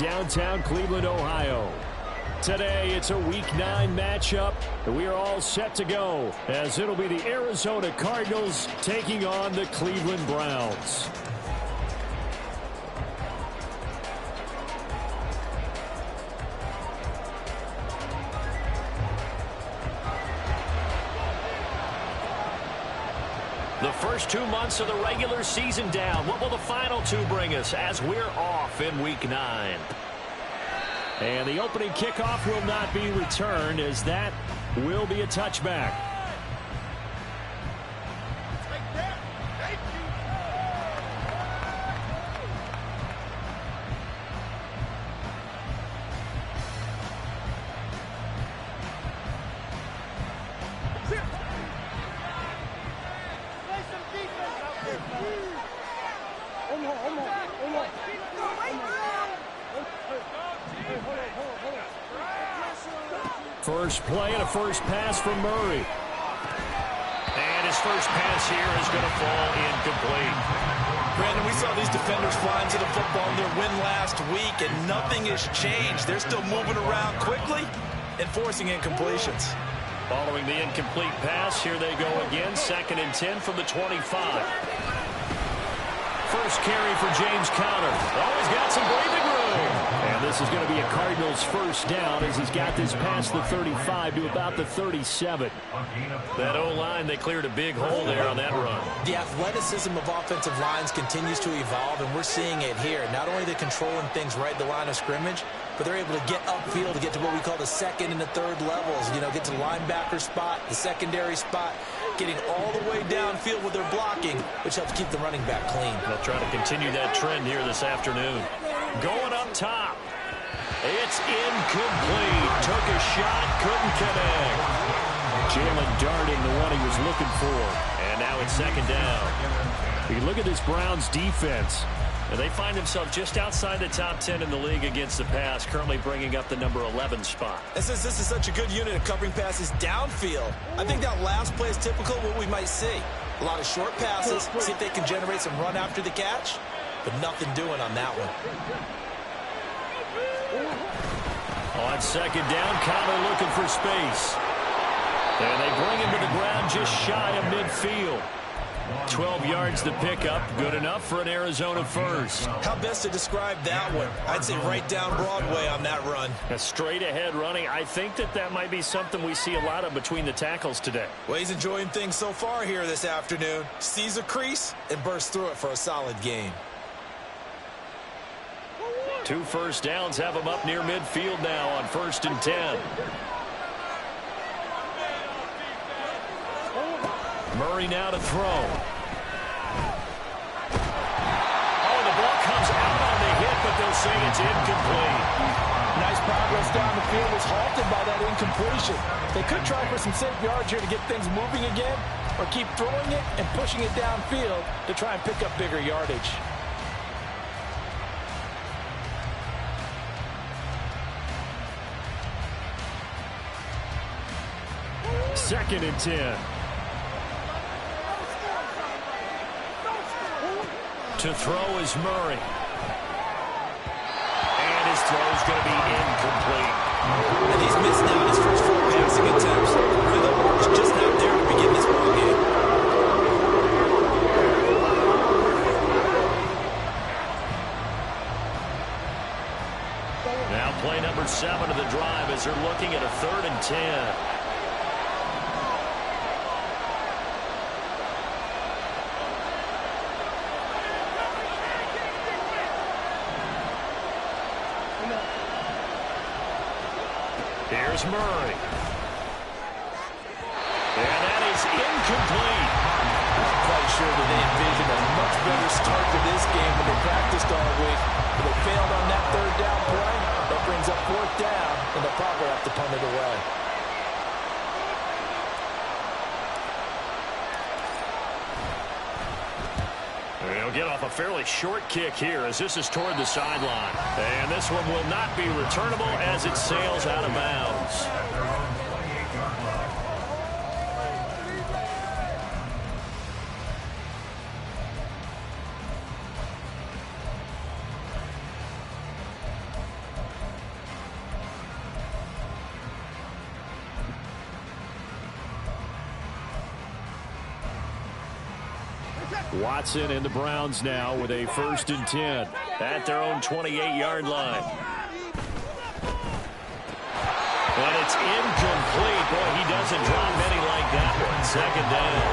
downtown Cleveland, Ohio. Today, it's a Week 9 matchup, and we are all set to go, as it'll be the Arizona Cardinals taking on the Cleveland Browns. The first 2 months of the regular season down. What will the final 2 bring us as we're off in Week 9? And the opening kickoff will not be returned, as that will be a touchback. First play and a first pass from Murray. And his first pass here is going to fall incomplete. Brandon, we saw these defenders flying to the football in their win last week, and nothing has changed. They're still moving around quickly and forcing incompletions. Following the incomplete pass, here they go again. 2nd and 10 from the 25. First carry for James Conner. Oh, he's got some breathing room. And this is going to be a Cardinals first down, as he's got this past the 35 to about the 37. That O-line, they cleared a big hole there on that run. The athleticism of offensive lines continues to evolve, and we're seeing it here. Not only they're controlling things right at the line of scrimmage, but they're able to get upfield to get to what we call the 2nd and the 3rd levels. You know, get to the linebacker spot, the secondary spot, getting all the way downfield with their blocking, which helps keep the running back clean. They'll try to continue that trend here this afternoon. Going up top. It's incomplete. Took a shot, couldn't connect. Jalen Darden, the one he was looking for. And now it's 2nd down. You look at this Browns defense. And they find themselves just outside the top 10 in the league against the pass, currently bringing up the number 11 spot. And since this is such a good unit of covering passes downfield, I think that last play is typical of what we might see. A lot of short passes, see if they can generate some run after the catch, but nothing doing on that one. On 2nd down, Conner looking for space. And they bring him to the ground just shy of midfield. 12 yards to pick up. Good enough for an Arizona first. How best to describe that one? I'd say right down Broadway on that run. A straight ahead running. I think that might be something we see a lot of between the tackles today. Well, he's enjoying things so far here this afternoon. Sees a crease and bursts through it for a solid gain. 2 first downs have him up near midfield now on 1st and 10. Murray now to throw. Oh, the ball comes out on the hit, but they'll say it's incomplete. Nice progress down the field was halted by that incompletion. They could try for some safe yards here to get things moving again, or keep throwing it and pushing it downfield to try and pick up bigger yardage. Second and 10. To throw is Murray. And his throw is going to be incomplete. And he's missed now his first 4 passing attempts. Rhythm is just not there to begin this ball game. Now play number 7 of the drive as they're looking at a 3rd and 10. Here's Murray. And that is incomplete. I'm quite sure that they envisioned a much better start to this game when they practiced all week. But they failed on that 3rd down play. That brings up 4th down, and they'll probably have to punt it away. They'll get off a fairly short kick here as this is toward the sideline. And this one will not be returnable as it sails out of bounds. Watson and the Browns now with a 1st and 10 at their own 28-yard line. But it's incomplete. Boy, he doesn't drop many like that one. 2nd down.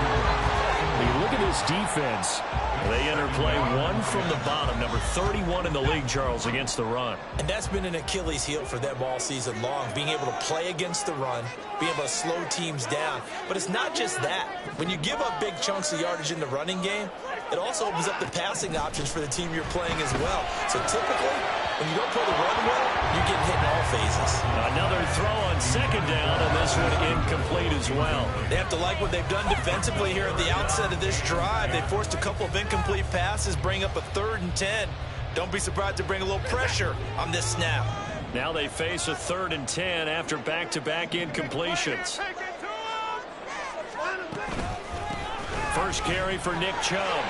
You look at this defense. They enter play 1 from the bottom, number 31 in the league, Charles, against the run. And that's been an Achilles heel for them all season long, being able to play against the run, being able to slow teams down. But it's not just that. When you give up big chunks of yardage in the running game, it also opens up the passing options for the team you're playing as well. So typically, when you don't play the run well, you're getting hit in all phases. Another throw on 2nd down, and this one incomplete as well. They have to like what they've done defensively here at the outset of this drive. They forced a couple of incomplete passes, bring up a 3rd and 10. Don't be surprised to bring a little pressure on this snap. Now they face a 3rd and 10 after back-to-back incompletions. First carry for Nick Chubb.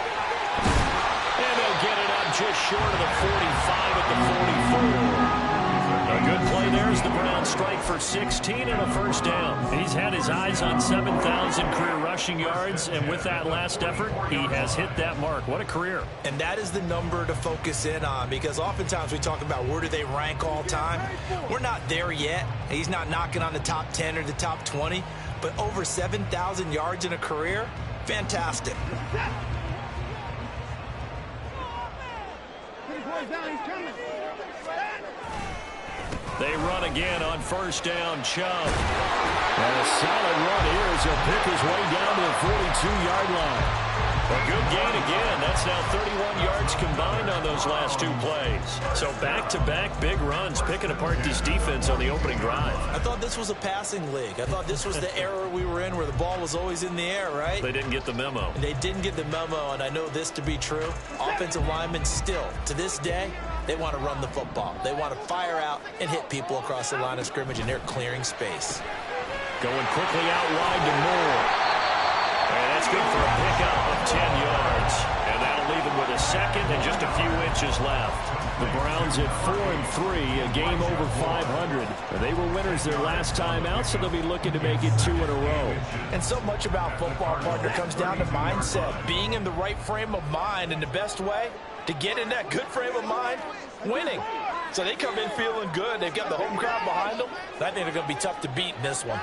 And they'll get it up just short of the 45 at the 44. A good play there as the Browns strike for 16 and a 1st down. He's had his eyes on 7,000 career rushing yards, and with that last effort, he has hit that mark. What a career. And that is the number to focus in on, because oftentimes we talk about where do they rank all time. We're not there yet. He's not knocking on the top 10 or the top 20, but over 7,000 yards in a career, fantastic. They run again on 1st down, Chubb. And a solid run here as he'll pick his way down to the 42-yard line. A good gain again. That's now 31 yards combined on those last 2 plays. So back-to-back big runs, picking apart this defense on the opening drive. I thought this was a passing league. I thought this was the era we were in where the ball was always in the air, right? They didn't get the memo. And they didn't get the memo, and I know this to be true. Offensive linemen still, to this day, they want to run the football. They want to fire out and hit people across the line of scrimmage, and they're clearing space. Going quickly out wide to Moore. And that's good for a pickup of 10 yards. And that'll leave him with a 2nd and just a few inches left. The Browns at 4-3, a game over 500. They were winners their last time out, so they'll be looking to make it 2 in a row. And so much about football, partner, comes down to mindset. Being in the right frame of mind, and the best way to get in that good frame of mind, winning. So they come in feeling good. They've got the home crowd behind them. I think they're going to be tough to beat in this one.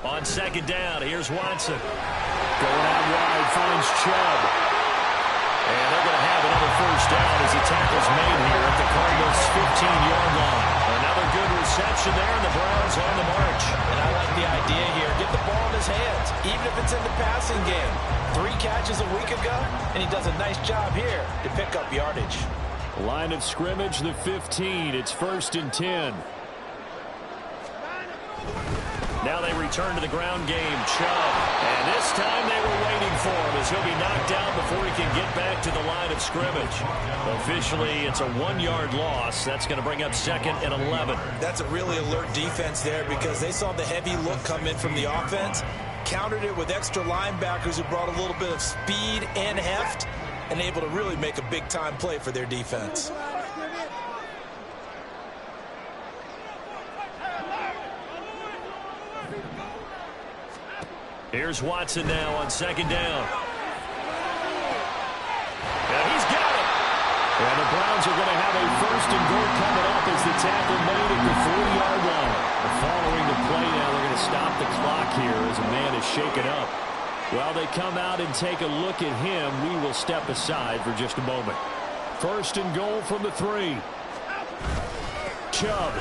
On 2nd down, here's Watson. Going out wide, finds Chubb. And they're going to have another 1st down as the tackle's made here at the Cardinals' 15-yard line. Another good reception there, and the Browns on the march. And I like the idea here. Get the ball in his hands, even if it's in the passing game. 3 catches a week ago, and he does a nice job here to pick up yardage. Line of scrimmage, the 15. It's 1st and 10. Now they return to the ground game. Chubb. And this time they were waiting for him as he'll be knocked down before he can get back to the line of scrimmage. Officially, it's a 1-yard loss. That's going to bring up 2nd and 11. That's a really alert defense there because they saw the heavy look come in from the offense, countered it with extra linebackers who brought a little bit of speed and heft, and able to really make a big-time play for their defense. Here's Watson now on 2nd down. And he's got it. And the Browns are going to have a 1st and goal coming up as the tackle made at the 40-yard line. Following the play now, they're going to stop the clock here as a man is shaken up. While they come out and take a look at him, we will step aside for just a moment. 1st and goal from the 3. Chubb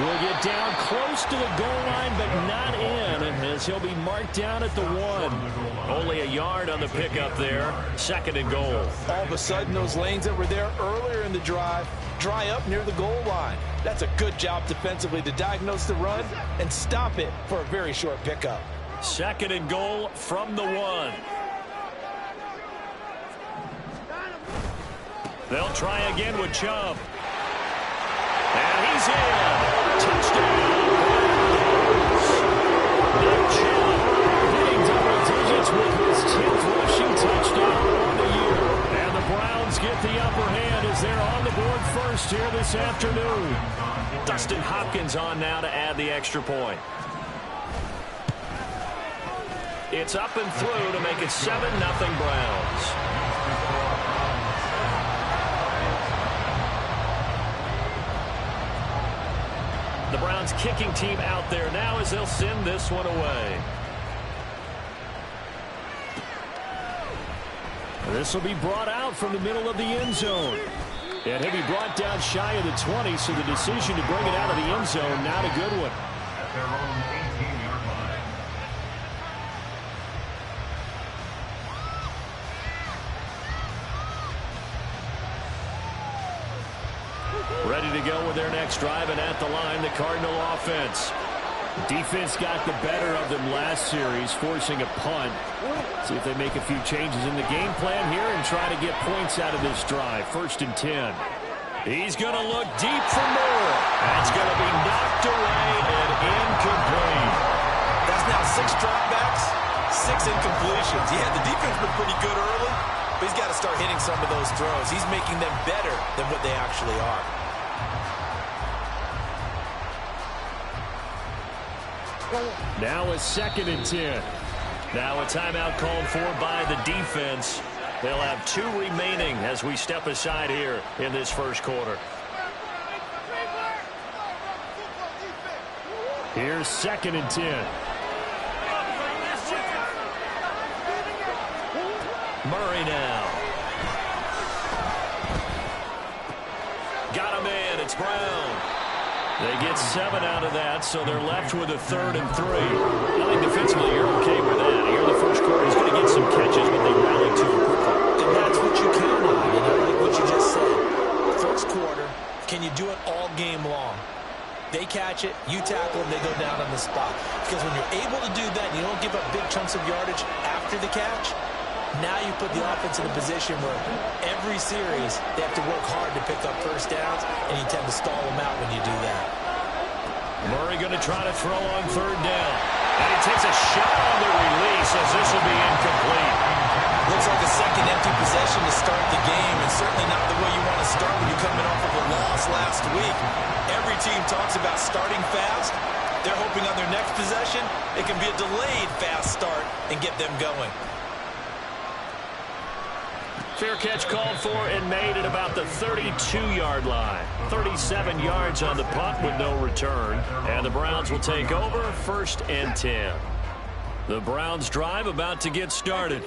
will get down close to the goal line, but not in, as he'll be marked down at the 1. Only a yard on the pickup there. 2nd and goal. All of a sudden, those lanes that were there earlier in the drive dry up near the goal line. That's a good job defensively to diagnose the run and stop it for a very short pickup. 2nd and goal from the 1. They'll try again with Chubb. And he's in. Touchdown. Nick Chubb hitting double digits with his 10th rushing touchdown on the year. And the Browns get the upper hand as they're on the board first here this afternoon. Dustin Hopkins on now to add the extra point. It's up and through to make it 7-0 Browns. The Browns kicking team out there now as they'll send this one away. This will be brought out from the middle of the end zone. And he'll be brought down shy of the 20, so the decision to bring it out of the end zone, not a good one. Ready to go with their next drive, and at the line, the Cardinal offense. Defense got the better of them last series, forcing a punt. See if they make a few changes in the game plan here and try to get points out of this drive. 1st and 10. He's going to look deep for more. That's going to be knocked away and incomplete. That's now 6 dropbacks, 6 incompletions. Yeah, the defense been pretty good early, but he's got to start hitting some of those throws. He's making them better than what they actually are. Now a 2nd and 10. Now a timeout called for by the defense. They'll have 2 remaining as we step aside here in this first quarter. Here's 2nd and 10. Murray now. Got a man. It's Brown. They get 7 out of that, so they're left with a 3rd and 3. I think defensively you're okay with that. Here in the first quarter, he's going to get some catches, but they rally to him quickly. And that's what you count on, like what you just said. First quarter, can you do it all game long? They catch it, you tackle them, they go down on the spot. Because when you're able to do that and you don't give up big chunks of yardage after the catch, now you put the offense in a position where every series they have to work hard to pick up first downs, and you tend to stall them out when you do that. Murray going to try to throw on 3rd down. And he takes a shot on the release as this will be incomplete. Looks like a second empty possession to start the game, and certainly not the way you want to start when you're coming off of a loss last week. Every team talks about starting fast. They're hoping on their next possession it can be a delayed fast start and get them going. Fair catch called for and made at about the 32-yard line. 37 yards on the punt with no return. And the Browns will take over 1st and 10. The Browns drive about to get started.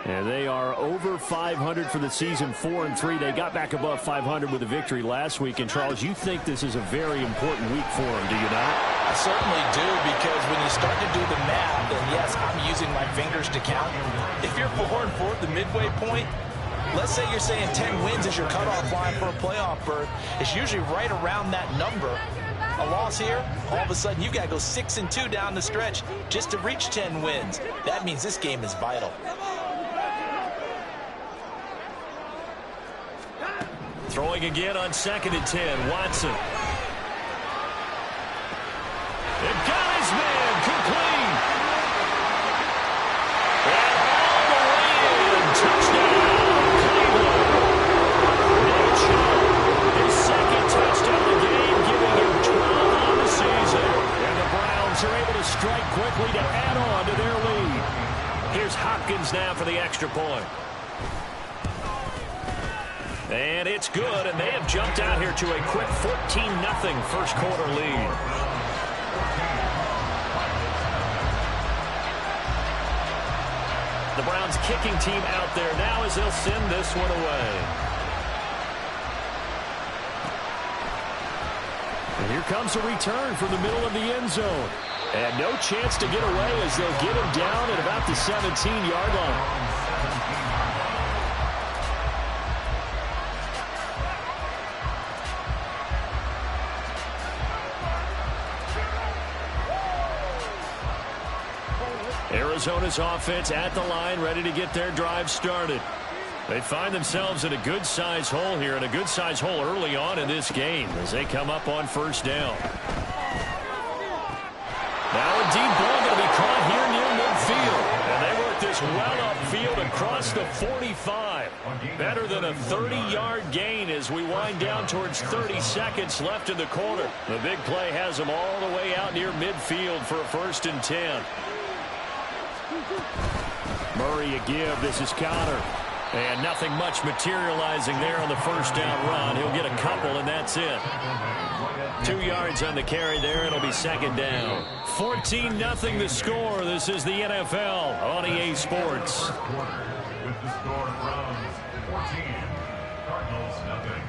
And they are over 500 for the season, 4-3. They got back above 500 with a victory last week. And, Charles, you think this is a very important week for them, do you not? I certainly do, because when you start to do the math, and yes, I'm using my fingers to count. If you're 4-4 at the midway point, let's say you're saying 10 wins is your cutoff line for a playoff berth. It's usually right around that number. A loss here, all of a sudden you've got to go 6-2 down the stretch just to reach 10 wins. That means this game is vital. Throwing again on 2nd and 10. Watson. It got his man. Complete. And all the way in. Touchdown. His 2nd touchdown of the game, giving him 12 on the season. And the Browns are able to strike quickly to add on to their lead. Here's Hopkins now for the extra point. And it's good, and they have jumped out here to a quick 14-0 first quarter lead. The Browns kicking team out there now as they'll send this one away. And here comes a return from the middle of the end zone. And no chance to get away as they'll get him down at about the 17-yard line. Arizona's offense at the line, ready to get their drive started. They find themselves in a good-size hole here, and a good-size hole early on in this game as they come up on 1st down. Now a deep ball going to be caught here near midfield. And they work this well upfield across the 45. Better than a 30-yard gain as we wind down towards 30 seconds left in the quarter. The big play has them all the way out near midfield for a 1st and 10. Murray a give. This is Connor. And nothing much materializing there on the first down run. He'll get a couple, and that's it. 2 yards on the carry there. It'll be second down. 14-0 the score. This is the NFL on EA Sports. With the score from 14, Cardinals nothing.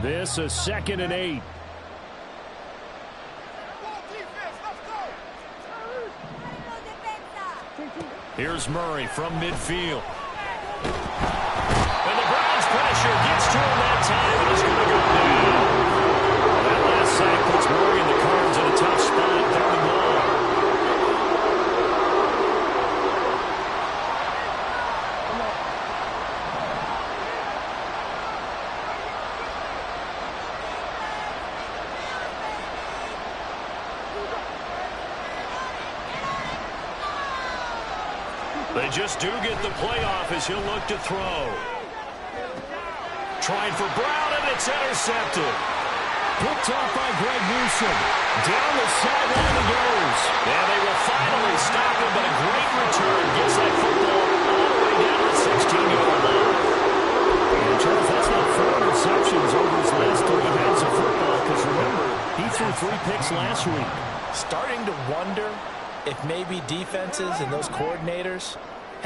This is 2nd and 8. Here's Murray from midfield. And the Browns pressure gets to him that time, and he's going to go down. That last sack puts Murray and the Cards in a tough spot. 3rd and long. They just do get the playoff as he'll look to throw. Trying for Brown, and it's intercepted. Picked off by Greg Newsom. Down the sideline he goes. And they will finally stop him, but a great return. Gets that football all the way down to the 16-yard line. And Charles, that's not 4 interceptions over his last 3 hands of football, because remember, he threw 3 picks last week. Starting to wonder if maybe defenses and those coordinators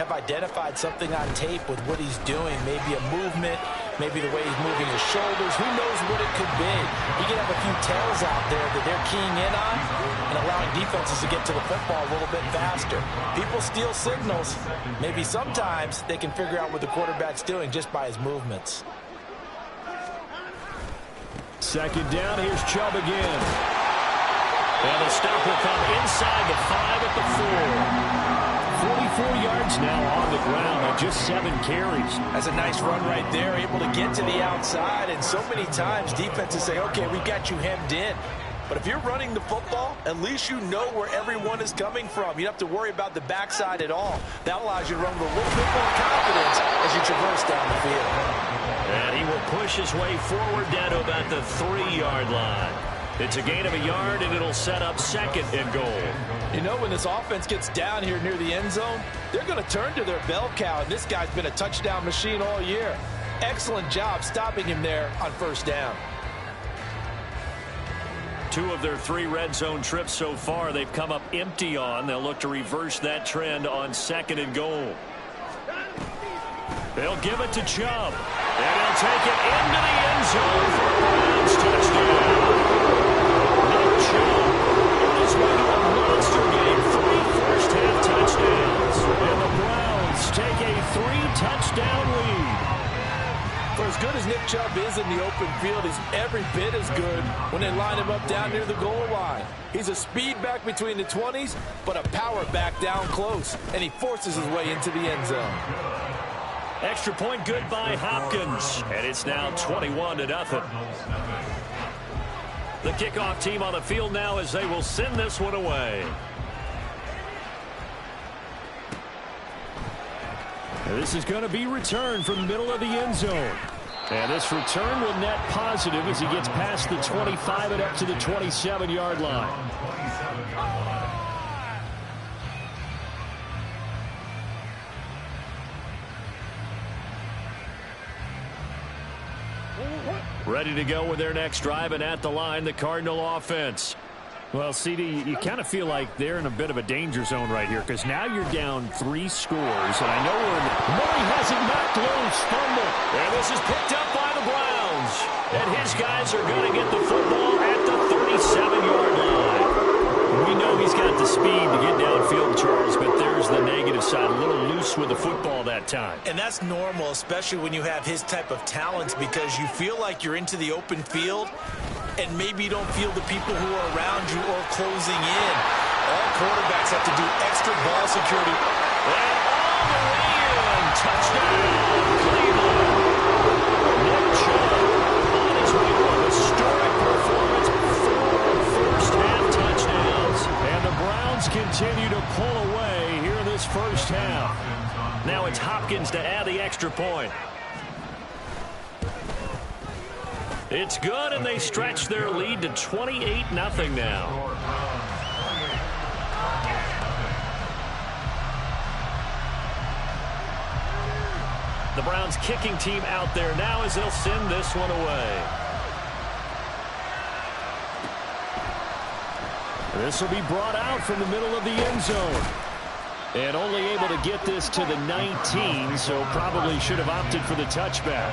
have identified something on tape with what he's doing. Maybe a movement, maybe the way he's moving his shoulders. Who knows what it could be? He could have a few tells out there that they're keying in on and allowing defenses to get to the football a little bit faster. People steal signals. Maybe sometimes they can figure out what the quarterback's doing just by his movements. 2nd down, here's Chubb again. And the stop will come inside the 5 at the 4. 44 yards now on the ground on just 7 carries. That's a nice run right there, able to get to the outside. And so many times defenses say, okay, we got you hemmed in. But if you're running the football, at least you know where everyone is coming from. You don't have to worry about the backside at all. That allows you to run with a little bit more confidence as you traverse down the field. And he will push his way forward down to about the 3-yard line. It's a gain of a yard, and it'll set up 2nd and goal. You know, when this offense gets down here near the end zone, they're going to turn to their bell cow, and this guy's been a touchdown machine all year. Excellent job stopping him there on 1st down. 2 of their 3 red zone trips so far they've come up empty on. They'll look to reverse that trend on 2nd and goal. They'll give it to Chubb, and he'll take it into the end zone for a Browns touchdown. Chubb on his way to a monster game. 3 first-half touchdowns. And the Browns take a 3-touchdown lead. For as good as Nick Chubb is in the open field, he's every bit as good when they line him up down near the goal line. He's a speed back between the 20s, but a power back down close, and he forces his way into the end zone. Extra point good by Hopkins, and it's now 21-0. The kickoff team on the field now as they will send this one away. And this is going to be returned from the middle of the end zone. And this return will net positive as he gets past the 25 and up to the 27-yard line. Ready to go with their next drive, and at the line, the Cardinal offense. Well, CD, you kind of feel like they're in a bit of a danger zone right here because now you're down 3 scores, and I know Murray has it knocked loose, fumble. And this is picked up by the Browns. And his guys are going to get the football at the 37-yard line. We know he's got the speed to get downfield, Charles, but there's the negative side. A little loose with the football that time. And that's normal, especially when you have his type of talents, because you feel like you're into the open field and maybe you don't feel the people who are around you or closing in. All quarterbacks have to do extra ball security. And all the way in. Touchdown, Cleveland. Nick Chubb on his way to a historic performance. 4 first-half touchdowns. Now it's Hopkins to add the extra point. It's good, and they stretch their lead to 28-0 now. The Browns kicking team out there now as they'll send this one away. This will be brought out from the middle of the end zone. And only able to get this to the 19, so probably should have opted for the touchback.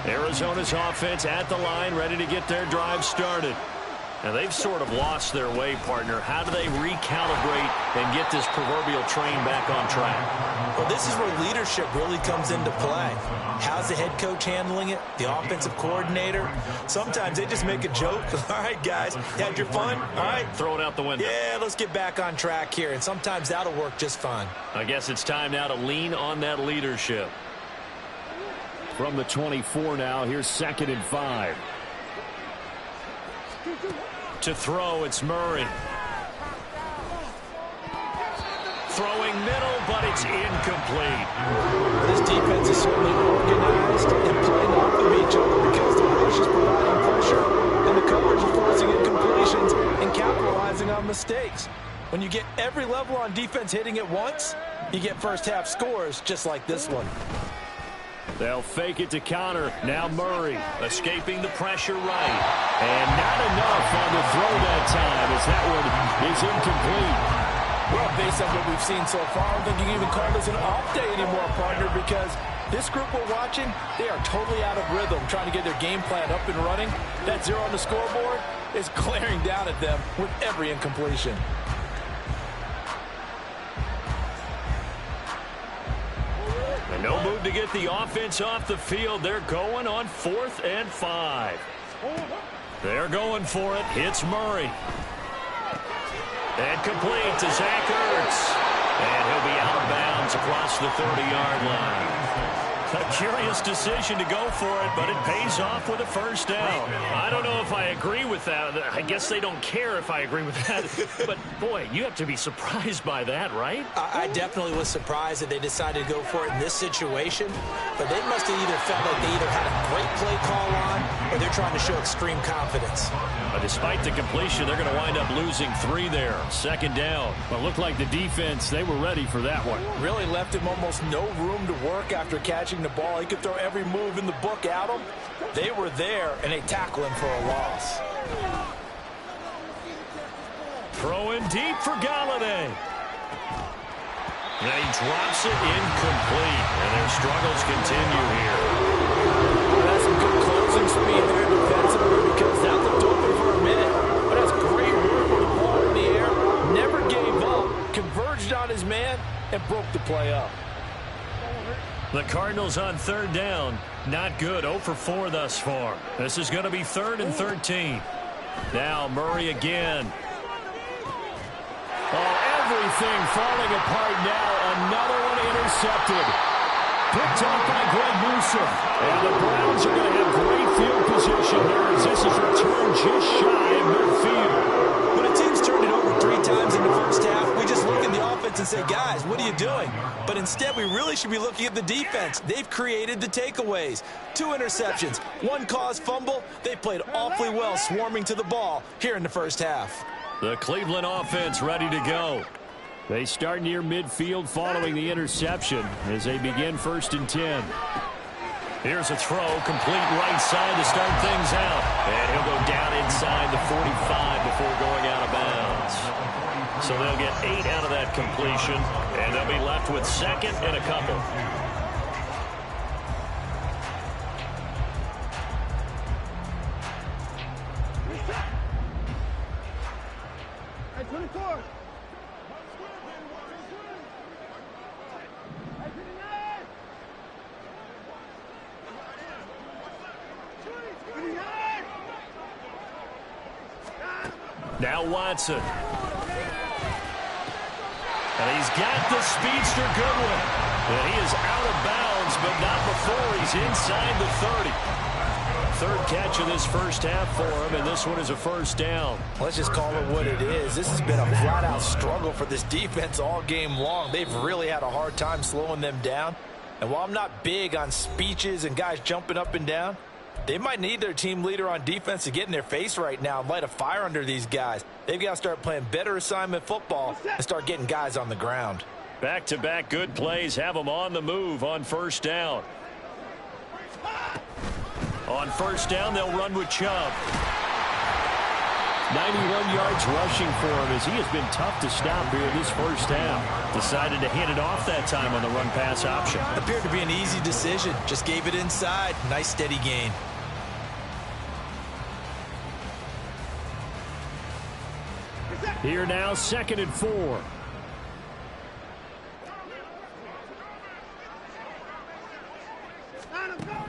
Arizona's offense at the line, ready to get their drive started. Now, they've sort of lost their way, partner. How do they recalibrate and get this proverbial train back on track? Well, this is where leadership really comes into play. How's the head coach handling it? The offensive coordinator? Sometimes they just make a joke. All right, guys, had your fun? All right. Throw it out the window. Yeah, let's get back on track here. And sometimes that'll work just fine. I guess it's time now to lean on that leadership. From the 24 now, here's 2nd and 5. To throw, it's Murray. Throwing middle, but it's incomplete. This defense is certainly organized and playing off of each other because the rush is providing pressure and the coverage is forcing incompletions and capitalizing on mistakes. When you get every level on defense hitting at once, you get first-half scores just like this one. They'll fake it to counter. Now Murray escaping the pressure right. And not enough on the throw that time as that one is incomplete. Well, based on what we've seen so far, I don't think you can even call this an off day anymore, partner, because this group we're watching, they are totally out of rhythm, trying to get their game plan up and running. That 0 on the scoreboard is glaring down at them with every incompletion. And no move to get the offense off the field. They're going on 4th and 5. They're going for it. Hits Murray. And complete to Zach Ertz. And he'll be out of bounds across the 30-yard line. A curious decision to go for it, but it pays off with a first down. I don't know if I agree with that. I guess they don't care if I agree with that. But, boy, you have to be surprised by that, right? I definitely was surprised that they decided to go for it in this situation. But they must have either felt like they either had a great play call on or they're trying to show extreme confidence. But despite the completion, they're going to wind up losing 3 there. 2nd down. But looked like the defense, they were ready for that one. Really left him almost no room to work after catching the ball. He could throw every move in the book at him. They were there, and they tackle him for a loss. Throwing deep for Galladay. And he drops it incomplete. And their struggles continue here. That's some good closing speed there defensively because that looked open for a minute. But that's great work with the ball in the air. Never gave up. Converged on his man and broke the play up. The Cardinals on 3rd down. Not good. 0 for 4 thus far. This is going to be 3rd and 13. Now Murray again. Oh, everything falling apart now. Another one intercepted. Picked up by Greg Newsome. And the Browns are going to have great field position here as this is returned just shy of midfield. When a team's turned it over 3 times in the first half, we just look at the offense and say, guys, what are you doing? But instead, we really should be looking at the defense. They've created the takeaways. 2 interceptions, 1 caused fumble. They played awfully well swarming to the ball here in the first half. The Cleveland offense ready to go. They start near midfield following the interception as they begin 1st and 10. Here's a throw, complete right side to start things out. And he'll go down inside the 45 before going out of bounds. So they'll get 8 out of that completion, and they'll be left with 2nd and a couple. Now Watson. And he's got the speedster Goodwin. And he is out of bounds, but not before he's inside the 30. Third catch of this first half for him, and this one is a first down. Let's just call it what it is. This has been a flat-out struggle for this defense all game long. They've really had a hard time slowing them down. And while I'm not big on speeches and guys jumping up and down, they might need their team leader on defense to get in their face right now and light a fire under these guys. They've got to start playing better assignment football and start getting guys on the ground. Back-to-back good plays have them on the move on first down. On first down, they'll run with Chubb. 91 yards rushing for him as he has been tough to stop here in this first half. Decided to hand it off that time on the run-pass option. Appeared to be an easy decision. Just gave it inside. Nice steady gain. Here now, 2nd and 4.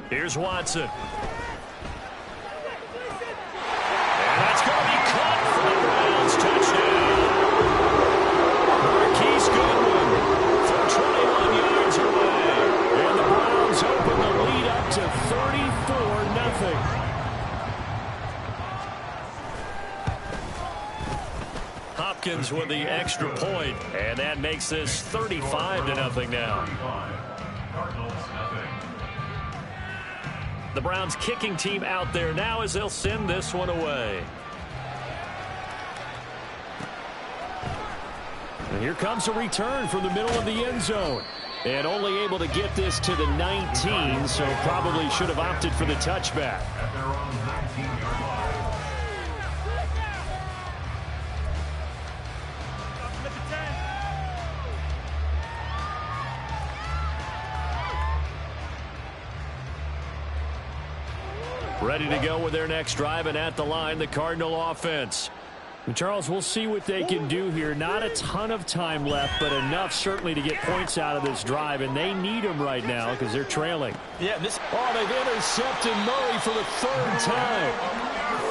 Here's Watson. And that's going to be caught for the Browns. Touchdown. Marquise Goodwin for 21 yards away. And the Browns open the lead up to 34-0. Hopkins with the extra point, and that makes this 35-0 now. The Browns kicking team out there now as they'll send this one away. And here comes a return from the middle of the end zone. And only able to get this to the 19, so probably should have opted for the touchback. Ready to go with their next drive, and at the line, the Cardinal offense. And Charles, we'll see what they can do here. Not a ton of time left, but enough certainly to get points out of this drive, and they need them right now because they're trailing. Yeah, they've intercepted Murray for the 3rd time.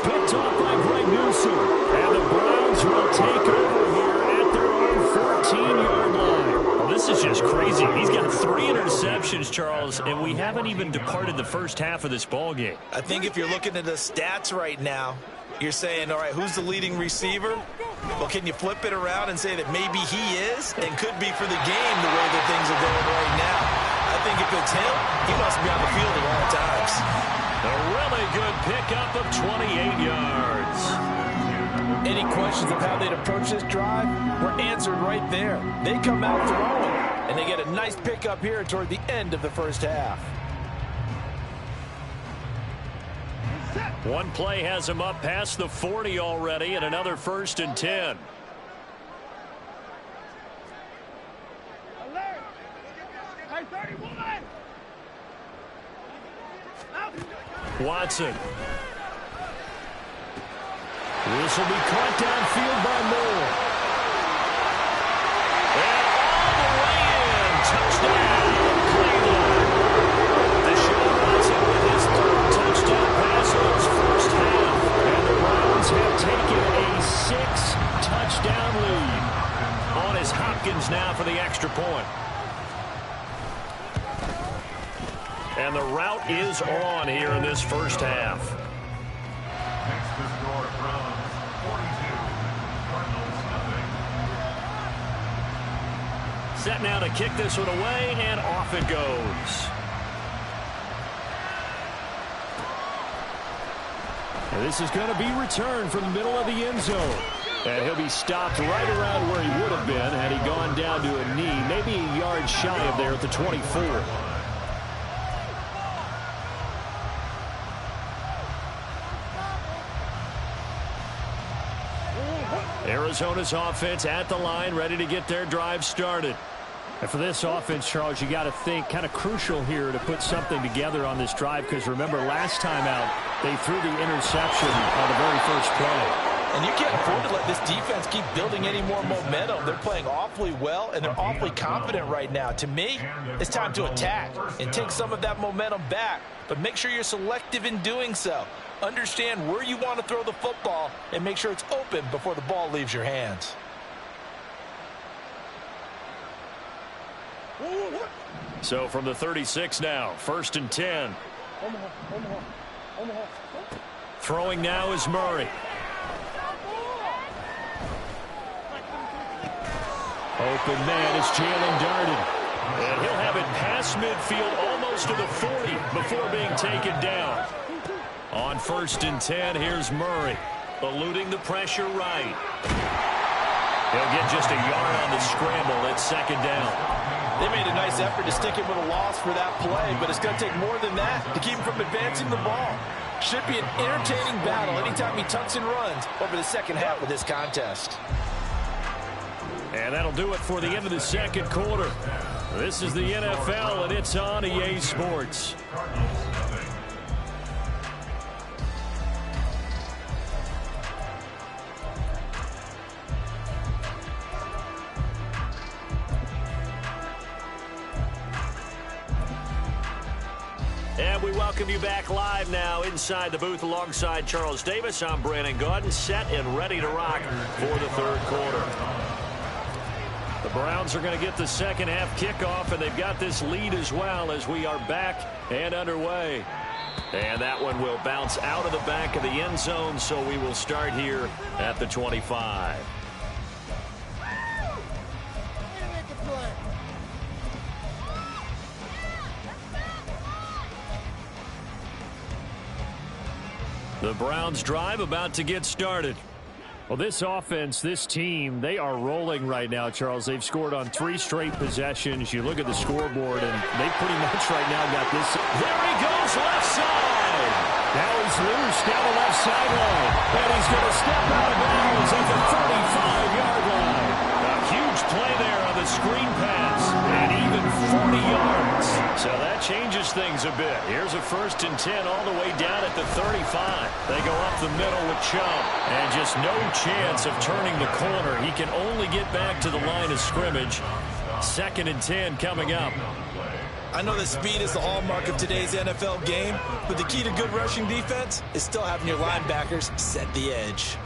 Picked off by Greg Newsom. And the Browns will take over here at their own 14-yard line. Well, this is just crazy. He's got 3 interceptions, Charles, and we haven't even departed the first half of this ballgame. I think if you're looking at the stats right now, you're saying, all right, who's the leading receiver? Well, can you flip it around and say that maybe he is and could be for the game the way that things are going right now? I think if it's him, he must be on the field at all times. A really good pickup of 28 yards. Any questions of how they'd approach this drive were answered right there. They come out throwing, and they get a nice pickup here toward the end of the first half. One play has him up past the 40 already, and another 1st and 10. Alert! Hey, 31! Watson. This will be caught downfield by Moore. And all the way in. Touchdown, Cleveland. Deshaun Watson with his 3rd touchdown pass in his first half. And the Browns have taken a 6-touchdown lead. On is Hopkins now for the extra point. And the route is on here in this first half. Next to score Browns 42, Cardinals nothing. Set now to kick this one away, and off it goes. And this is going to be returned from the middle of the end zone. And he'll be stopped right around where he would have been had he gone down to a knee, maybe a yard shy of there at the 24. Arizona's offense at the line, ready to get their drive started. And for this offense, Charles, you got to think kind of crucial here to put something together on this drive, because remember last time out they threw the interception on the very first play. And you can't afford to let this defense keep building any more momentum. They're playing awfully well, and they're awfully confident right now. To me, it's time to attack and take some of that momentum back, but make sure you're selective in doing so. Understand where you want to throw the football and make sure it's open before the ball leaves your hands. So from the 36 now, 1st and 10. Throwing now is Murray. Open man is Jalen Darden. And he'll have it past midfield almost to the 40 before being taken down. On 1st and 10, here's Murray. Eluding the pressure right. He'll get just a yard on the scramble at 2nd down. They made a nice effort to stick him with a loss for that play, but it's going to take more than that to keep him from advancing the ball. Should be an entertaining battle anytime he tucks and runs over the second half of this contest. And that'll do it for the end of the 2nd quarter. This is the NFL, and it's on EA Sports. And we welcome you back live now inside the booth alongside Charles Davis. I'm Brandon Gaudin, set and ready to rock for the 3rd quarter. The Browns are going to get the second half kickoff, and they've got this lead as well as we are back and underway. And that one will bounce out of the back of the end zone, so we will start here at the 25. The Browns drive about to get started. Well, this offense, this team, they are rolling right now, Charles. They've scored on 3 straight possessions. You look at the scoreboard, and they pretty much right now got this. There he goes, left side. Now he's loose down the left sideline. And he's going to step out of bounds at the 35-yard line. A huge play there on the screen pass. And even 40 yards. So that changes things a bit. Here's a 1st and 10 all the way down at the 35. They go up the middle with Chubb. And just no chance of turning the corner. He can only get back to the line of scrimmage. 2nd and 10 coming up. I know that speed is the hallmark of today's NFL game, but the key to good rushing defense is still having your linebackers set the edge.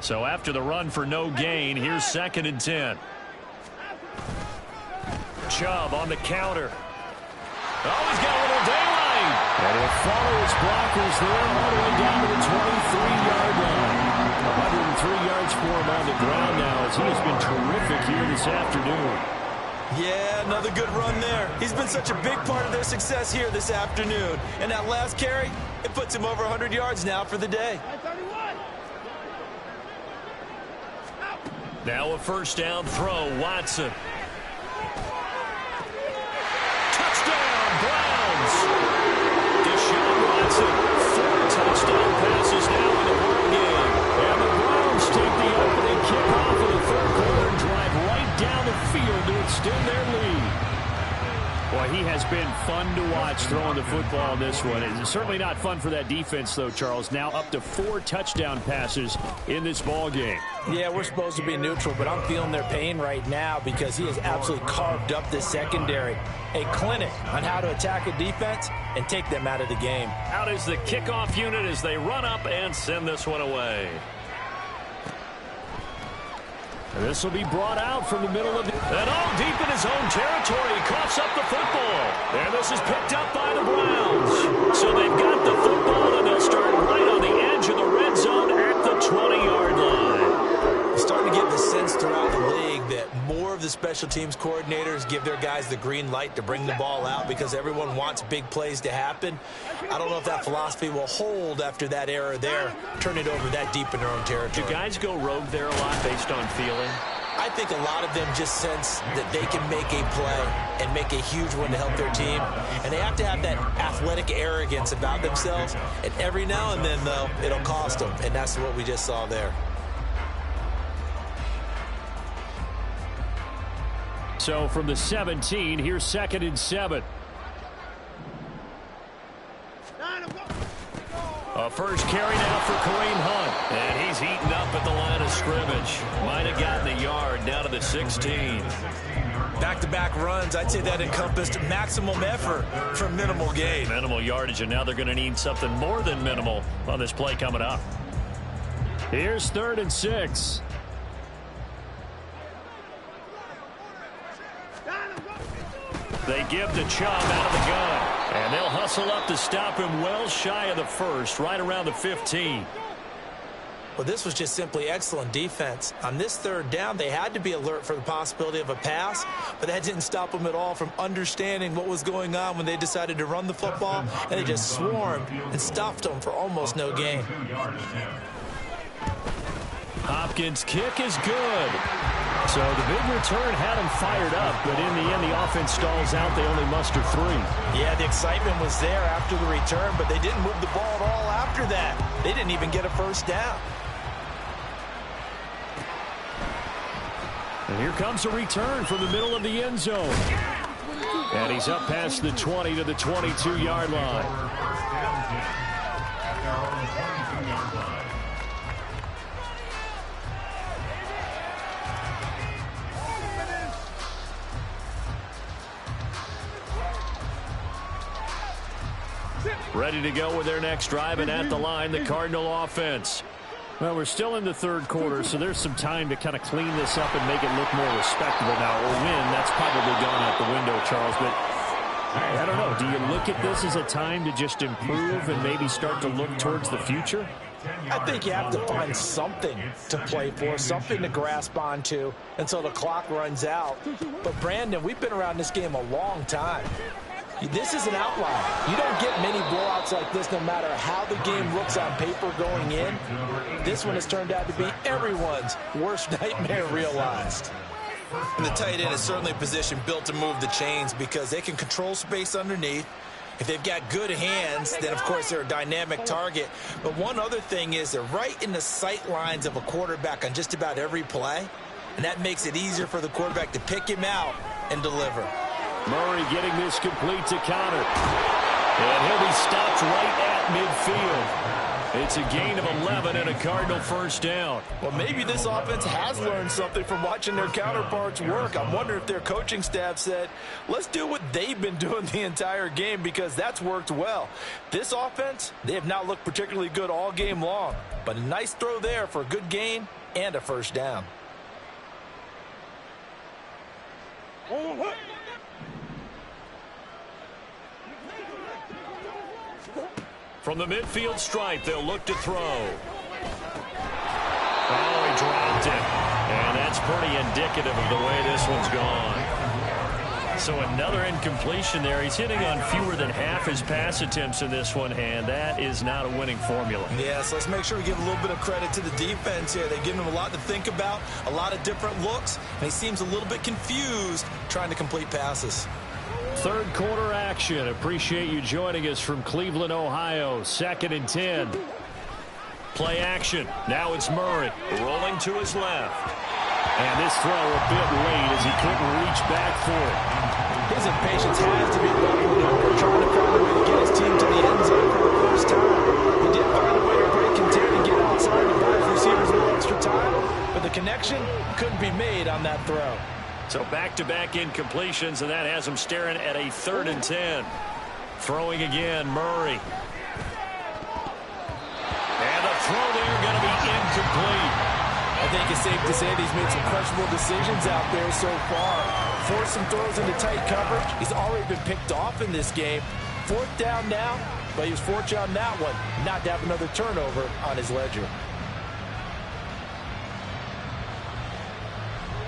So after the run for no gain, here's 2nd and 10. Chubb on the counter. Oh, he's got a little daylight. And he'll follow his blockers there all the way down to the 23-yard line. 103 yards for him on the ground now as he has been terrific here this afternoon. Yeah, another good run there. He's been such a big part of their success here this afternoon. And that last carry, it puts him over 100 yards now for the day. Now a 1st down throw, Watson. Touchdown, Browns. Deshaun Watson, 4 touchdown passes now in the ball game. And the Browns take the opening kickoff of the 3rd quarter and drive right down the field to extend their lead. Boy, he has been fun to watch throwing the football in this one. It's certainly not fun for that defense, though, Charles. Now up to 4 touchdown passes in this ball game. Yeah, we're supposed to be neutral, but I'm feeling their pain right now because he has absolutely carved up this secondary. A clinic on how to attack a defense and take them out of the game. Out is the kickoff unit as they run up and send this one away. This will be brought out from the middle of the... And all deep in his own territory. He coughs up the football. And this is picked up by the Browns. So they've got the football, and they'll start right on the edge of the red zone at the 20-yard line. You're starting to get the sense throughout the league that more of the special teams coordinators give their guys the green light to bring the ball out because everyone wants big plays to happen. I don't know if that philosophy will hold after that error there. Turn it over that deep in their own territory. Do guys go rogue there a lot based on feeling? I think a lot of them just sense that they can make a play and make a huge one to help their team. And they have to have that athletic arrogance about themselves. And every now and then, though, it'll cost them. And that's what we just saw there. So from the 17, here's 2nd and 7. A first carry now for Kareem Hunt. And he's heating up at the line of scrimmage. Might have gotten a yard down to the 16. Back-to-back runs, I'd say that encompassed maximum effort for minimal gain. Minimal yardage, and now they're going to need something more than minimal on this play coming up. Here's 3rd and 6. They give to Chubb out of the gun. And they'll hustle up to stop him well shy of the first, right around the 15. Well, this was just simply excellent defense. On this third down, they had to be alert for the possibility of a pass, but that didn't stop them at all from understanding what was going on when they decided to run the football, and they just swarmed and stuffed them for almost no gain. Hopkins' kick is good. So the big return had him fired up, but in the end, the offense stalls out. They only muster 3. Yeah, the excitement was there after the return, but they didn't move the ball at all after that. They didn't even get a first down. And here comes a return from the middle of the end zone. And he's up past the 20 to the 22-yard line. Ready to go with their next drive, and at the line, the Cardinal offense. Well, we're still in the third quarter, so there's some time to kind of clean this up and make it look more respectable now. Or win, that's probably gone out the window, Charles. But I don't know. Do you look at this as a time to just improve and maybe start to look towards the future? I think you have to find something to play for, something to grasp onto until the clock runs out. But, Brandon, we've been around this game a long time. This is an outlier. You don't get many blowouts like this no matter how the game looks on paper going in. This one has turned out to be everyone's worst nightmare realized. And the tight end is certainly a position built to move the chains because they can control space underneath. If they've got good hands, then, of course, they're a dynamic target. But one other thing is they're right in the sight lines of a quarterback on just about every play, and that makes it easier for the quarterback to pick him out and deliver. Murray getting this complete to Connor. And he'll be stopped right at midfield. It's a gain of 11 and a Cardinal first down. Well, maybe this offense has learned something from watching their counterparts work. I'm wondering if their coaching staff said, let's do what they've been doing the entire game because that's worked well. This offense, they have not looked particularly good all game long. But a nice throw there for a good gain and a first down. From the midfield stripe, they'll look to throw. Oh, he dropped it. And that's pretty indicative of the way this one's gone. So another incompletion there. He's hitting on fewer than half his pass attempts in this one, and that is not a winning formula. Yeah, so let's make sure we give a little bit of credit to the defense here. They've given him a lot to think about, a lot of different looks, and he seems a little bit confused trying to complete passes. Third quarter action. Appreciate you joining us from Cleveland, Ohio. 2nd and 10. Play action. Now it's Murray rolling to his left. And this throw a bit late as he couldn't reach back for it. His impatience has to be bubbling over, trying to find a way to get his team to the end zone for the first time. He did find a way to break contain and get outside to buy his receivers a little extra time, but the connection couldn't be made on that throw. So back-to-back incompletions, and that has him staring at a 3rd and 10. Throwing again, Murray. And the throw there going to be incomplete. I think it's safe to say that he's made some questionable decisions out there so far. Forced some throws into tight coverage. He's already been picked off in this game. 4th down now, but he was fortunate on that one not to have another turnover on his ledger.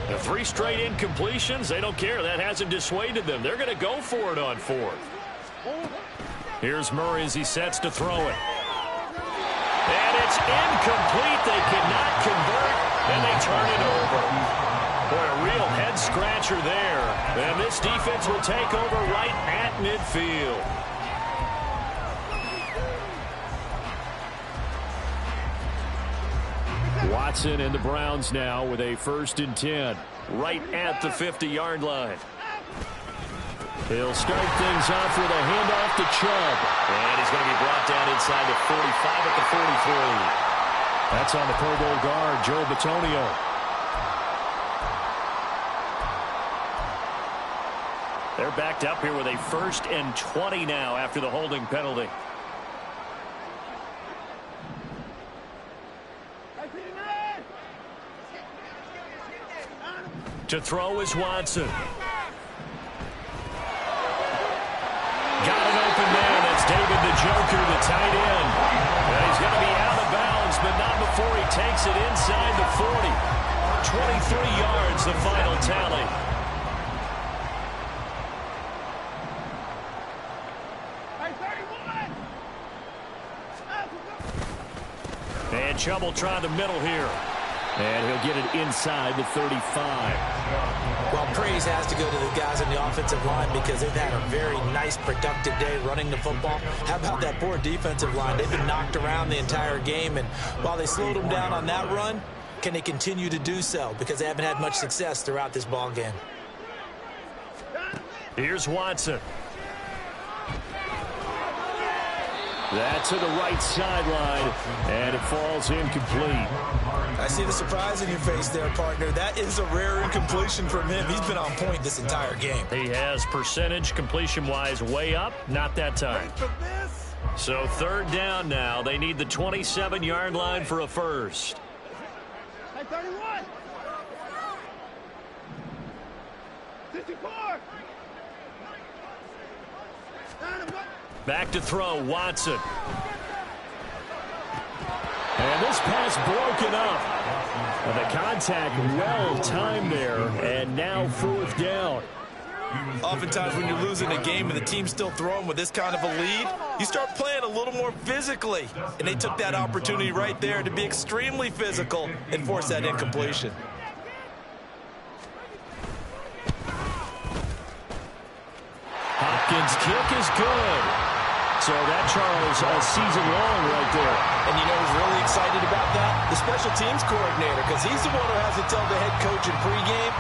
The 3 straight incompletions, they don't care. That hasn't dissuaded them. They're going to go for it on 4th. Here's Murray as he sets to throw it. And it's incomplete. They cannot convert, and they turn it over. Boy, a real head-scratcher there. And this defense will take over right at midfield. Watson and the Browns now with a 1st and 10 right at the 50-yard line. He'll start things off with a handoff to Chubb. And he's going to be brought down inside the 45 at the 43. That's on the Pro Bowl guard, Joe Bitonio. They're backed up here with a 1st and 20 now after the holding penalty. To throw is Watson. Got an open the Joker, the tight end. And he's going to be out of bounds, but not before he takes it inside the 40. 23 yards, the final tally. And trouble trying the middle here. And he'll get it inside the 35. Well, praise has to go to the guys on the offensive line because they've had a very nice, productive day running the football. How about that poor defensive line? They've been knocked around the entire game, and while they slowed them down on that run, can they continue to do so? Because they haven't had much success throughout this ball game. Here's Watson. That to the right sideline, and it falls incomplete. I see the surprise in your face there, partner. That is a rare incompletion from him. He's been on point this entire game. He has percentage completion-wise way up, not that time. So third down now. They need the 27-yard line for a first. 31. 64. Back to throw, Watson. And this pass broken up. And the contact well timed there, and now fourth down. Oftentimes when you're losing a game and the team's still throwing with this kind of a lead, you start playing a little more physically. And they took that opportunity right there to be extremely physical and force that incompletion. Hopkins' kick is good. So that, Charles, a season long right there. And you know who's really excited about that? The special teams coordinator, because he's the one who has to tell the head coach in pregame,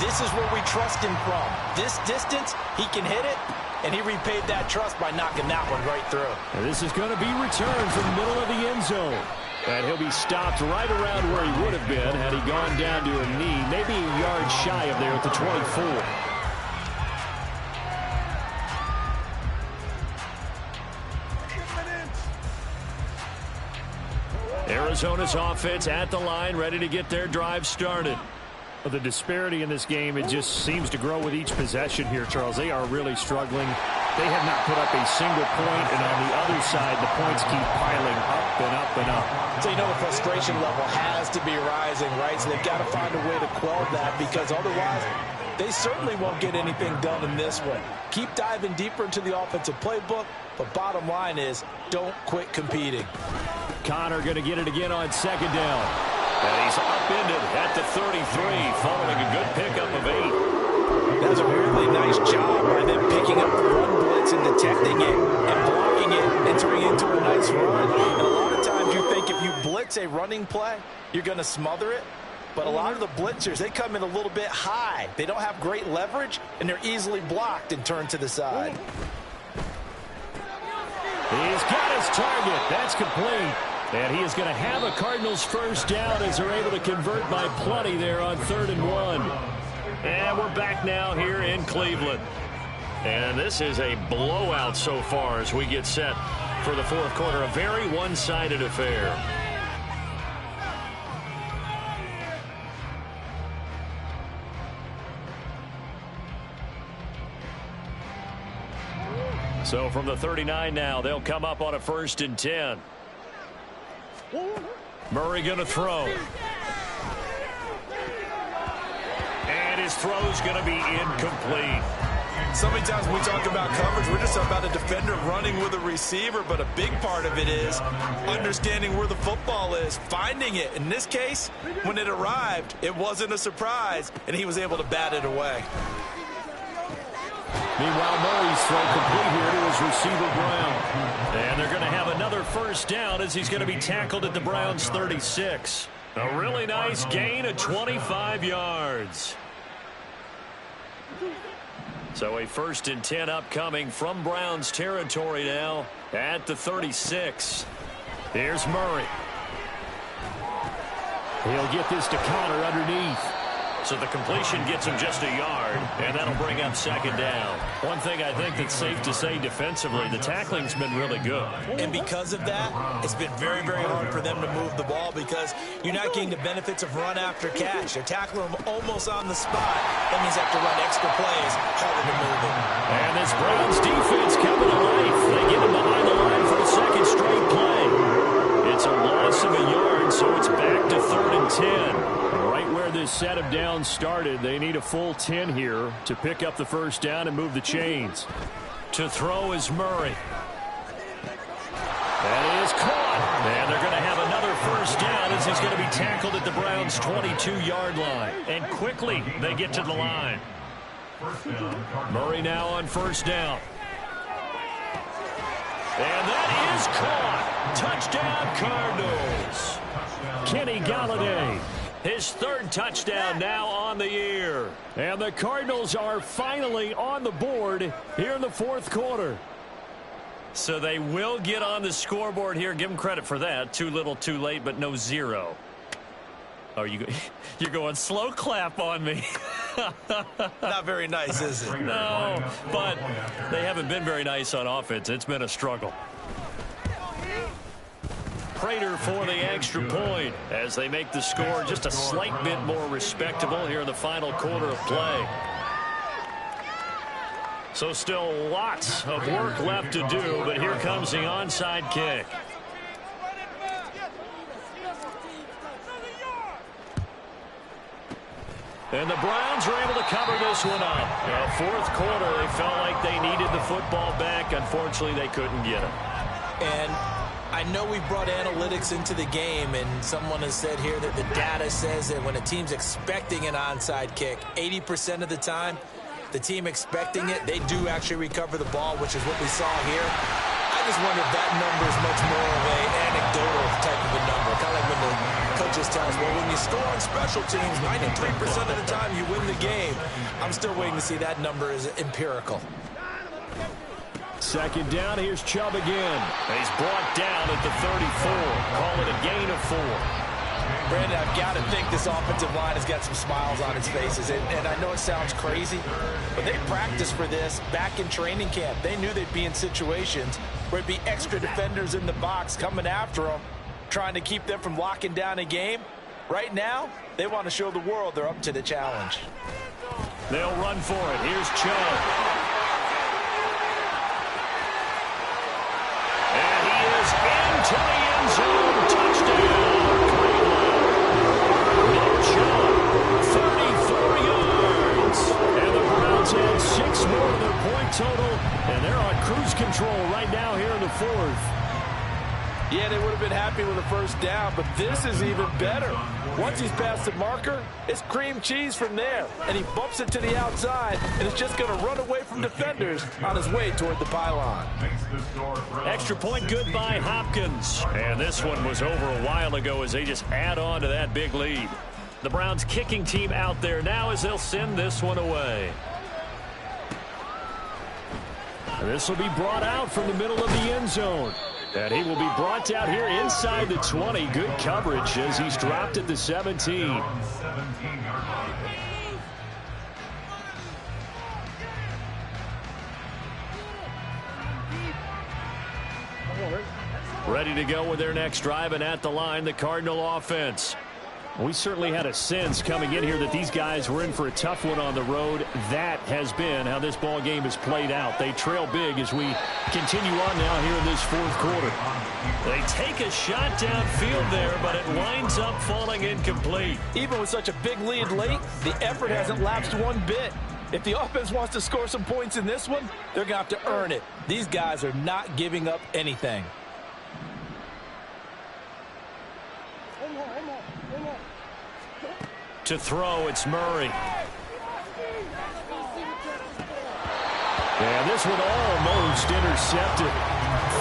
this is where we trust him from. This distance, he can hit it, and he repaid that trust by knocking that one right through. And this is going to be returned from the middle of the end zone. And he'll be stopped right around where he would have been had he gone down to a knee, maybe a yard shy of there at the 24. Arizona's offense at the line, ready to get their drive started. The disparity in this game, it just seems to grow with each possession here, Charles. They are really struggling. They have not put up a single point, and on the other side, the points keep piling up and up and up. So you know the frustration level has to be rising, right? So they've got to find a way to quell that, because otherwise they certainly won't get anything done in this one. Keep diving deeper into the offensive playbook, but bottom line is don't quit competing. Connor going to get it again on second down. And he's upended at the 33, following a good pickup of 8. That's a really nice job by them picking up the run blitz and detecting it and blocking it and turning it into a nice run. And a lot of times you think if you blitz a running play, you're going to smother it. But a lot of the blitzers, they come in a little bit high. They don't have great leverage, and they're easily blocked and turned to the side. He's got his target. That's complete. And he is going to have a Cardinals first down as they're able to convert by plenty there on 3rd and 1. And we're back now here in Cleveland. And this is a blowout so far as we get set for the fourth quarter. A very one-sided affair. So from the 39 now, they'll come up on a 1st and 10. Murray going to throw. And his throw's going to be incomplete. So many times when we talk about coverage, we're just about a defender running with a receiver, but a big part of it is understanding where the football is, finding it. In this case, when it arrived, it wasn't a surprise, and he was able to bat it away. Meanwhile, Murray's throw complete here to his receiver, Brown. And they're going to have another first down as he's going to be tackled at the Browns' 36. A really nice gain of 25 yards. So a 1st and 10 upcoming from Browns territory now at the 36. Here's Murray. He'll get this to Connor underneath. So the completion gets him just a yard, and that'll bring up 2nd down. One thing I think that's safe to say defensively, the tackling's been really good. And because of that, it's been very, very hard for them to move the ball because you're not getting the benefits of run after catch. You're tackling them almost on the spot. That means they have to run extra plays, harder to move it. And this Browns defense coming to life. They get him behind the line second straight play. It's a loss of a yard, so it's back to 3rd and 10. Right where this set of downs started, they need a full 10 here to pick up the first down and move the chains. To throw is Murray. That is caught. And they're going to have another first down as he's going to be tackled at the Browns' 22-yard line. And quickly, they get to the line. Murray now on first down. And that is caught. Touchdown, Cardinals. Kenny Galladay, his 3rd touchdown now on the year. And the Cardinals are finally on the board here in the 4th quarter. So they will get on the scoreboard here. Give them credit for that. Too little, too late, but no 0. Oh, you're going slow clap on me. Not very nice, is it? No, but they haven't been very nice on offense. It's been a struggle. Prater for the extra point as they make the score just a slight bit more respectable here in the final quarter of play. So still lots of work left to do, but here comes the onside kick. And the Browns were able to cover this one up. Now, 4th quarter, they felt like they needed the football back. Unfortunately, they couldn't get it. And I know we brought analytics into the game, and someone has said here that the data says that when a team's expecting an onside kick, 80% of the time, the team expecting it, they do actually recover the ball, which is what we saw here. I just wonder if that number is much more of an anecdotal type of a number. Kind of like when the coaches tell us, well, when you score on special teams, 93% of the time you win the game. I'm still waiting to see that number is empirical. 2nd down, here's Chubb again. He's brought down at the 34. Call it a gain of 4. Brandon, I've got to think this offensive line has got some smiles on its faces. And I know it sounds crazy, but they practiced for this back in training camp. They knew they'd be in situations where it'd be extra defenders in the box coming after them, trying to keep them from locking down a game. Right now, they want to show the world they're up to the challenge. They'll run for it. Here's Chubb. And he is into the end zone. Touchdown. Chubb, 34 yards. And the Browns had 6 more to their point total. And they're on cruise control right now here in the 4th. Yeah, they would have been happy with a first down, but this is even better. Once he's past the marker, it's cream cheese from there. And he bumps it to the outside, and it's just going to run away from defenders on his way toward the pylon. Extra point good by Hopkins. And this one was over a while ago as they just add on to that big lead. The Browns kicking team out there now as they'll send this one away. This will be brought out from the middle of the end zone. And he will be brought out here inside the 20. Good coverage as he's dropped at the 17. Ready to go with their next drive, and at the line, the Cardinal offense. We certainly had a sense coming in here that these guys were in for a tough one on the road. That has been how this ball game has played out. They trail big as we continue on now here in this 4th quarter. They take a shot downfield there, but it winds up falling incomplete. Even with such a big lead late, the effort hasn't lapsed one bit. If the offense wants to score some points in this one, they're going to have to earn it. These guys are not giving up anything. To throw, it's Murray. And this one almost intercepted.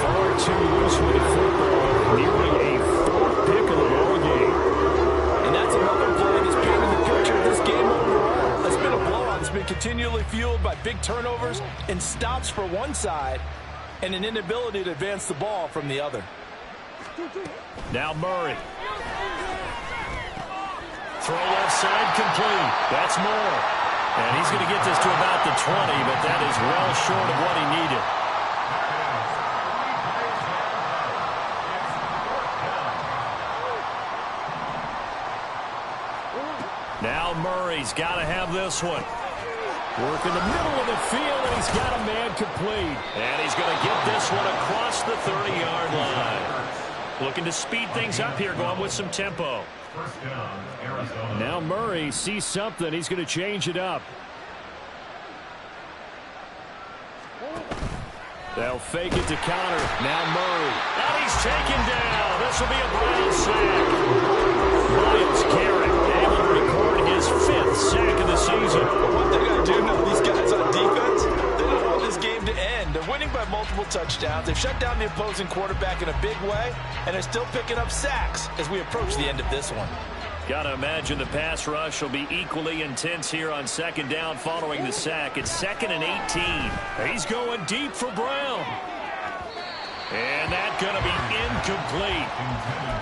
Far too loose with the football. Nearly a 4th pick of the ball game. And that's another play that's painting the picture of this game overall. It's been a blowout. It's been continually fueled by big turnovers and stops for one side and an inability to advance the ball from the other. Now Murray. Throw left side complete. That's more. And he's going to get this to about the 20, but that is well short of what he needed. Now Murray's got to have this one. Work in the middle of the field, and he's got a man complete. And he's going to get this one across the 30-yard line. Looking to speed things up here, going with some tempo. First down, Arizona. Now Murray sees something. He's going to change it up. They'll fake it to counter. Now Murray. And he's taken down. This will be a Brown sack. Myles Garrett able to record his 5th sack of the season. One thing I do know, these guys on defense, they don't want this game to end. They're winning by multiple touchdowns. They've shut down the opposing quarterback in a big way, and they're still picking up sacks as we approach the end of this one. Got to imagine the pass rush will be equally intense here on second down following the sack. It's 2nd and 18. He's going deep for Brown. And that's going to be incomplete.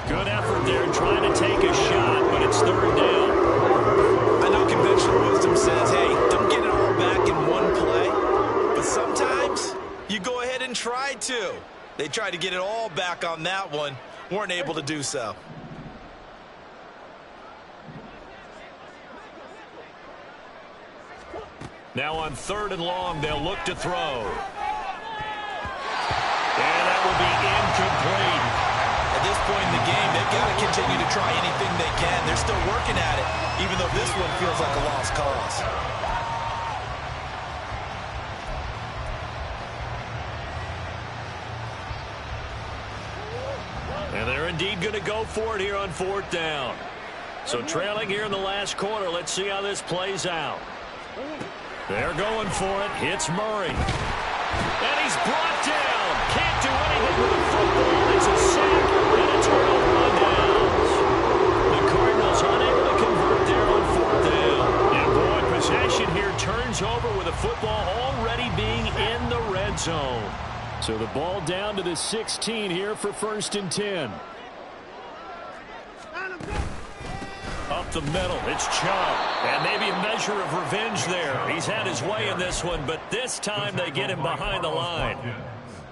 Good effort there trying to take a shot, but it's 3rd down. I know conventional wisdom says, hey, don't get it all back in one play. But sometimes you go ahead and try to. They tried to get it all back on that one. Weren't able to do so. Now on 3rd and long, they'll look to throw. And that will be incomplete. At this point in the game, they've got to continue to try anything they can. They're still working at it, even though this one feels like a lost cause. And they're indeed going to go for it here on 4th down. So trailing here in the last quarter, let's see how this plays out. They're going for it. Hits Murray. And he's brought down. Can't do anything with the football. It's a sack and a turnover on downs. The Cardinals unable to convert there on 4th down. And boy, possession here turns over with the football already being in the red zone. So the ball down to the 16 here for 1st and 10. Up the middle, it's Chubb. And maybe a measure of revenge there. He's had his way in this one, but this time they get him behind the line.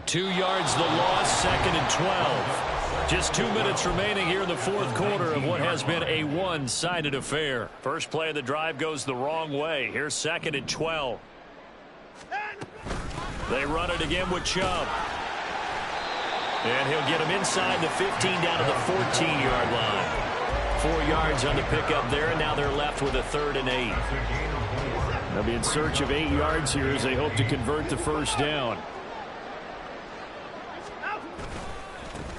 2 yards the loss, 2nd and 12. Just 2 minutes remaining here in the 4th quarter of what has been a one-sided affair. First play of the drive goes the wrong way. Here's 2nd and 12. They run it again with Chubb. And he'll get him inside the 15 down to the 14-yard line. 4 yards on the pickup there, and now they're left with a 3rd and 8. They'll be in search of 8 yards here as they hope to convert the 1st down.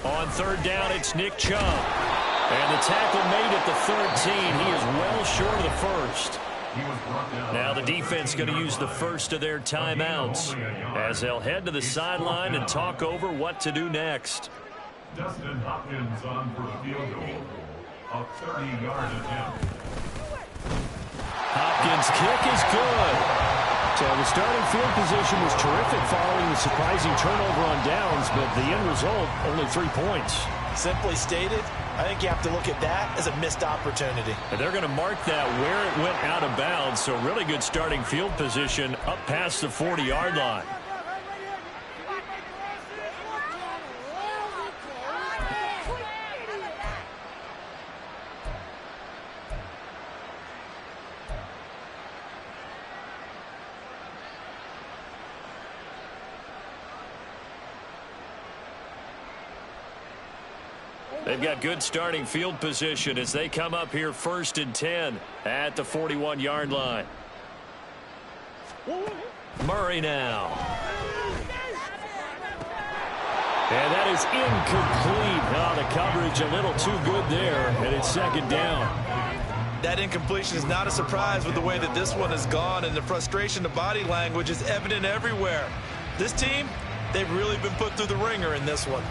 On 3rd down, it's Nick Chubb. And the tackle made at the 13. He is well short of the 1st. Now the defense going to use the first of their timeouts as they'll head to the sideline and talk over what to do next. Dustin Hopkins on for the field goal. A 30-yard attempt. Hopkins' kick is good. So the starting field position was terrific following the surprising turnover on downs, but the end result, only 3 points. Simply stated, I think you have to look at that as a missed opportunity. And they're going to mark that where it went out of bounds, so really good starting field position up past the 40-yard line. They've got good starting field position as they come up here 1st and 10 at the 41-yard line. Murray now. And that is incomplete. Oh, the coverage a little too good there, and it's 2nd down. That incompletion is not a surprise with the way that this one has gone, and the frustration, the body language is evident everywhere. This team, they've really been put through the ringer in this one.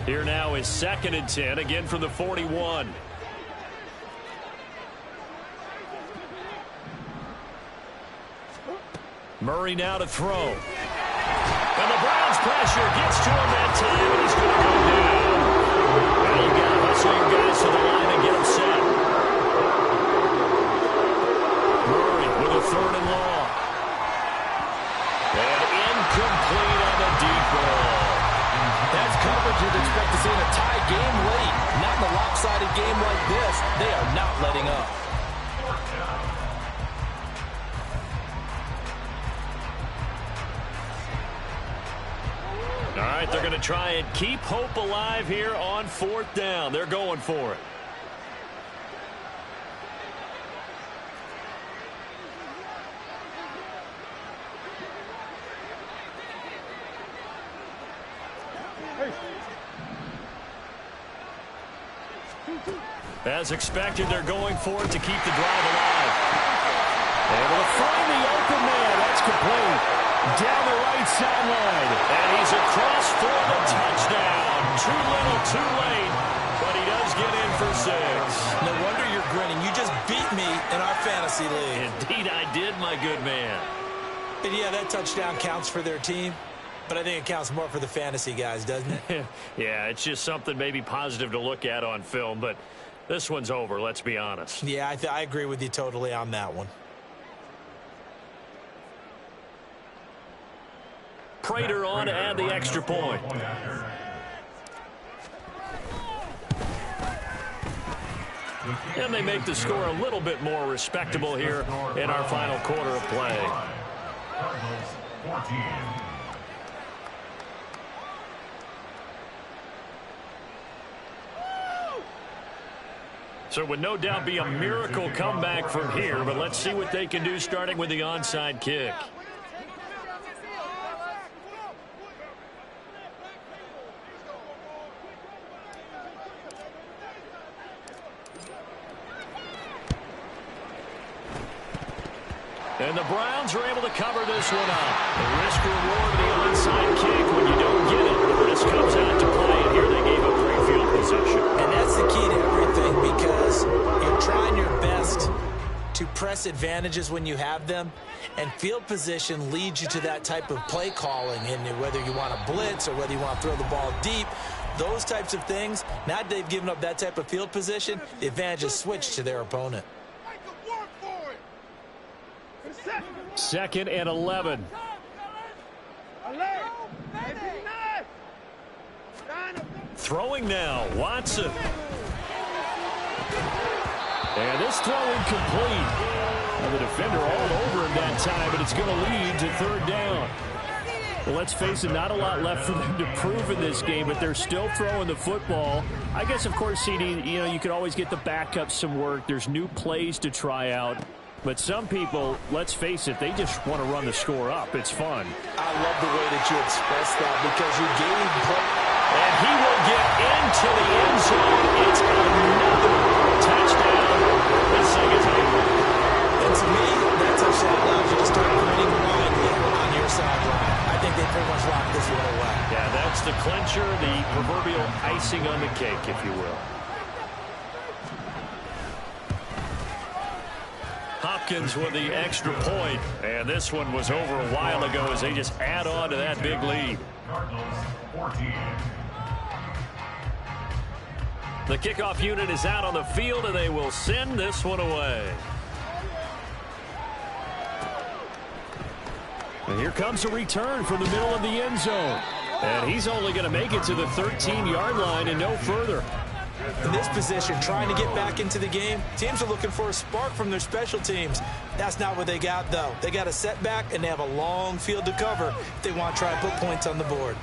Here now is 2nd and 10, again from the 41. Murray now to throw. And the Browns pressure gets to him that time, and he's going to go down. Well, you got to hustle your guys to the line and get him set. Murray with a 3rd and long. seeing a tie game late. Not in a lopsided game like this. They are not letting up. All right, they're going to try and keep hope alive here on 4th down. They're going for it. As expected, they're going for it to keep the drive alive. Able to find the open man. That's complete. Down the right sideline. And he's across for the touchdown. Too little, too late. But he does get in for 6. No wonder you're grinning. You just beat me in our fantasy league. Indeed, I did, my good man. And yeah, that touchdown counts for their team. But I think it counts more for the fantasy guys, doesn't it? Yeah, it's just something maybe positive to look at on film. But this one's over, let's be honest. Yeah, I agree with you totally on that one. Prater on to add the extra point. And they make the score a little bit more respectable here in our final quarter of play. Cardinals 14. So it would no doubt be a miracle comeback from here, but let's see what they can do starting with the onside kick. And the Browns are able to cover this one up. The risk-reward of the onside kick, when you don't get it, the risk comes out to play, and here they gave up 3 field position. And that's the key to everything, because you're trying your best to press advantages when you have them, and field position leads you to that type of play calling, and whether you want to blitz or whether you want to throw the ball deep, those types of things. Now that they've given up that type of field position, the advantage is switched to their opponent. 2nd and 11. Throwing now, Watson. And this throw incomplete. And the defender all over him that time, but it's going to lead to 3rd down. Well, let's face it, not a lot left for them to prove in this game, but they're still throwing the football. I guess, of course, CD, you could always get the backups some work. There's new plays to try out. But some people, let's face it, they just want to run the score up. It's fun. I love the way that you expressed that, because you gave play. And he will get into the end zone. It's another touchdown. This thing is over. And to me, that touchdown allows you to start grinning widely on your sideline. I think they pretty much locked this one away. Yeah, that's the clincher, the proverbial icing on the cake, if you will. Hopkins with the extra point, and this one was over a while ago as they just add on to that big lead. Cardinals 14. The kickoff unit is out on the field, and they will send this one away. And here comes a return from the middle of the end zone. And he's only going to make it to the 13-yard line and no further. In this position, trying to get back into the game, teams are looking for a spark from their special teams. That's not what they got, though. They got a setback, and they have a long field to cover if they want to try and put points on the board.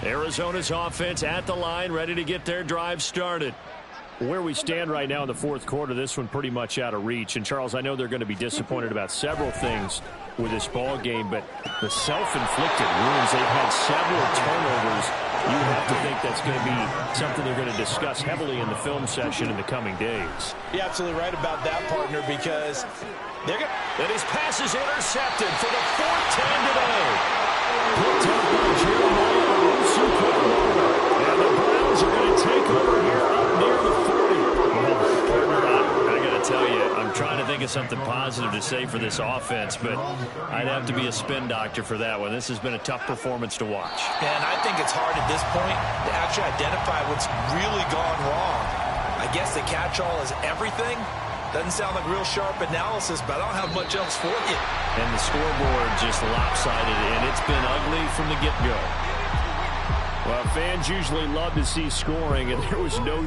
Arizona's offense at the line, ready to get their drive started. Where we stand right now in the 4th quarter, this one pretty much out of reach. And, Charles, I know they're going to be disappointed about several things with this ball game, but the self-inflicted wounds, they've had several turnovers. You have to think that's going to be something they're going to discuss heavily in the film session in the coming days. You're absolutely right about that, partner, because they're going to... And his pass is intercepted for the 4th time today. Picked up by Jeremiah Owusu-Koramoah. And the Browns are going to take over here up near the 40. I got to tell you, I'm trying to think of something positive to say for this offense, but I'd have to be a spin doctor for that one. This has been a tough performance to watch. And I think it's hard at this point to actually identify what's really gone wrong. I guess the catch-all is everything. Doesn't sound like real sharp analysis, but I don't have much else for you. And the scoreboard just lopsided, and it's been ugly from the get-go. Well, fans usually love to see scoring, and there was no